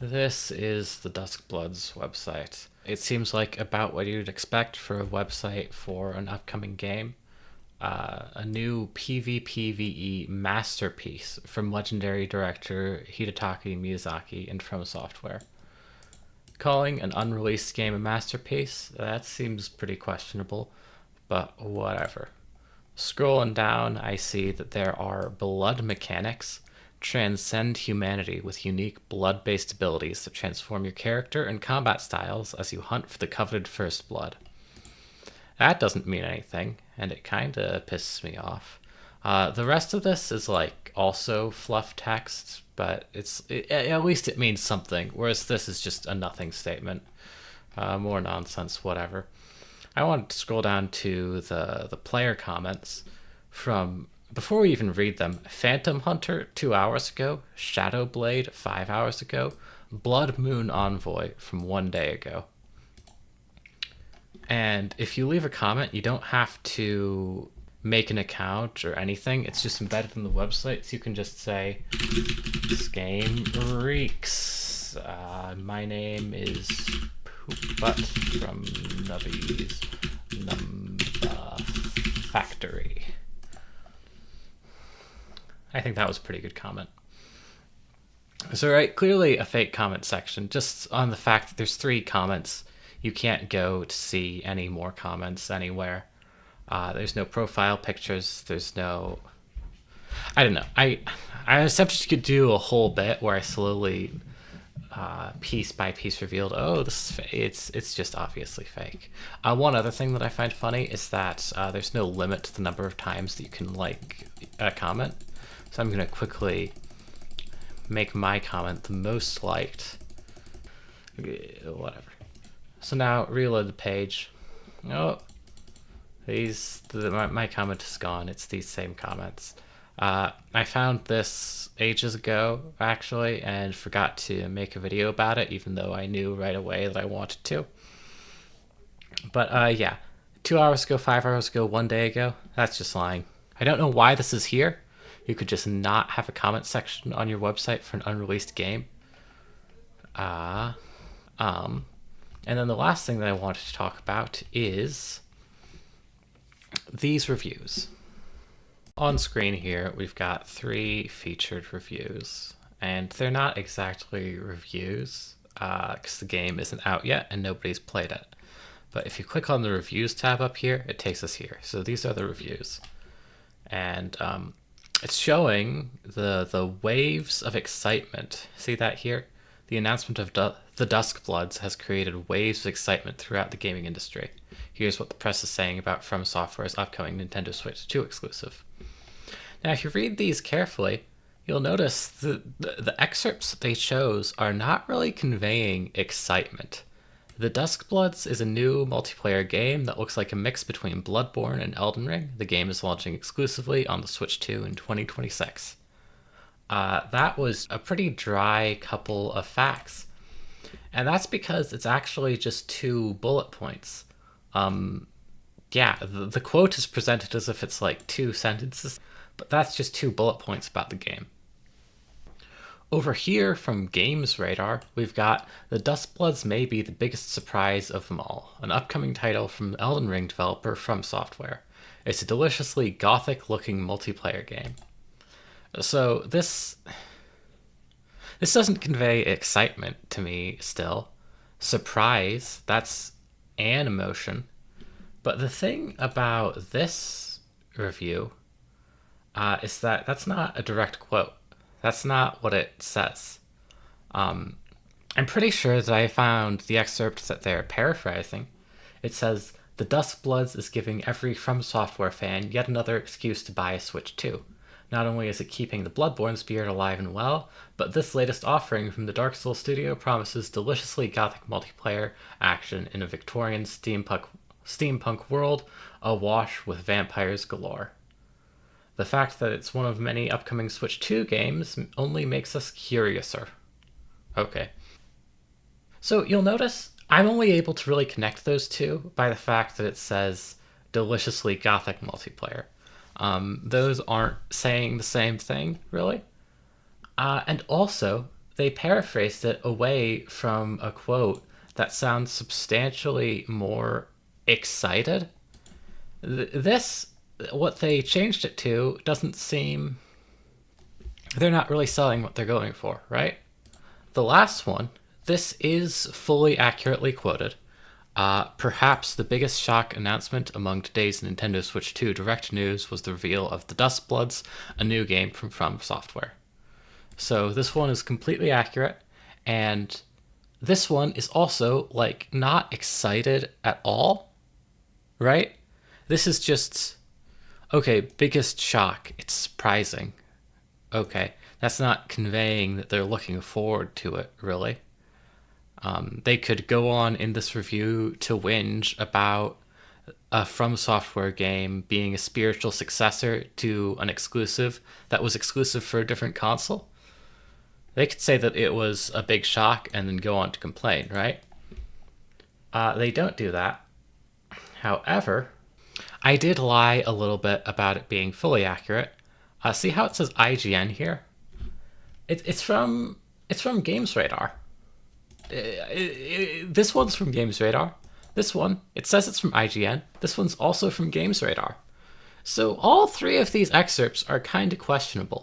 This is the Duskbloods website. It seems like about what you'd expect for a website for an upcoming game. A new PvPvE masterpiece from legendary director Hidetaka Miyazaki and From Software. Calling an unreleased game a masterpiece, that seems pretty questionable, but whatever. Scrolling down, I see that there are blood mechanics, transcend humanity with unique blood based abilities that transform your character and combat styles as you hunt for the coveted first blood. That doesn't mean anything, and it kinda pisses me off. The rest of this is like also fluff text, but at least it means something, whereas this is just a nothing statement. More nonsense, whatever. I wanted to scroll down to the player comments from before we even read them. Phantom Hunter 2 hours ago, Shadowblade 5 hours ago, Blood Moon Envoy from 1 day ago. And if you leave a comment, you don't have to make an account or anything. It's just embedded in the website, so you can just say, "This game reeks. My name is Poopbutt from Nubby's Numba Factory." I think that was a pretty good comment. So, right, clearly a fake comment section, just on the fact that there's 3 comments. You can't go to see any more comments anywhere. There's no profile pictures. There's no. I don't know. I was tempted to do a whole bit where I slowly, piece by piece, revealed, oh, this is it's just obviously fake. One other thing that I find funny is that there's no limit to the number of times that you can like a comment. So I'm gonna quickly make my comment the most liked. Whatever. So now reload the page. Oh, my comment is gone. It's these same comments. I found this ages ago, actually, and forgot to make a video about it, even though I knew right away that I wanted to. But yeah, 2 hours ago, 5 hours ago, 1 day ago, that's just lying. I don't know why this is here. You could just not have a comment section on your website for an unreleased game. And then the last thing that I wanted to talk about is these reviews. On screen here, we've got 3 featured reviews, and they're not exactly reviews because the game isn't out yet and nobody's played it. But if you click on the reviews tab up here, it takes us here. So these are the reviews. And it's showing the waves of excitement. See that here? The announcement of the Duskbloods has created waves of excitement throughout the gaming industry. Here's what the press is saying about From Software's upcoming Nintendo Switch 2 exclusive. Now, if you read these carefully, you'll notice the excerpts that they chose are not really conveying excitement. The Duskbloods is a new multiplayer game that looks like a mix between Bloodborne and Elden Ring. The game is launching exclusively on the Switch 2 in 2026. That was a pretty dry couple of facts. And that's because it's actually just 2 bullet points. Yeah, the quote is presented as if it's like 2 sentences, but that's just 2 bullet points about the game. Over here from Games Radar, we've got The Duskbloods may be the biggest surprise of them all, an upcoming title from Elden Ring developer From Software. It's a deliciously gothic-looking multiplayer game. So this doesn't convey excitement to me still. Surprise, that's an emotion. But the thing about this review is that that's not a direct quote. That's not what it says. I'm pretty sure that I found the excerpt that they're paraphrasing. It says, "The Duskbloods is giving every From Software fan yet another excuse to buy a Switch 2. Not only is it keeping the Bloodborne spirit alive and well, but this latest offering from the Dark Souls studio promises deliciously gothic multiplayer action in a Victorian steampunk world awash with vampires galore. The fact that it's one of many upcoming Switch 2 games only makes us curiouser." Okay. So you'll notice I'm only able to really connect those two by the fact that it says deliciously gothic multiplayer. Those aren't saying the same thing, really. And also, they paraphrased it away from a quote that sounds substantially more excited. This, what they changed it to, doesn't seem. They're not really selling what they're going for, right? The last one, this is fully accurately quoted. Perhaps the biggest shock announcement among today's Nintendo Switch 2 Direct News was the reveal of the Duskbloods, a new game from Software. So this one is completely accurate, and this one is also, like, not excited at all, right? This is just, okay, biggest shock, it's surprising. Okay, that's not conveying that they're looking forward to it, really. They could go on in this review to whinge about a From Software game being a spiritual successor to an exclusive that was exclusive for a different console. They could say that it was a big shock and then go on to complain, right? They don't do that. However, I did lie a little bit about it being fully accurate. See how it says IGN here? It's from Games Radar. This one's from Games Radar. This one, it says it's from IGN. This one's also from Games Radar. So all three of these excerpts are kind of questionable.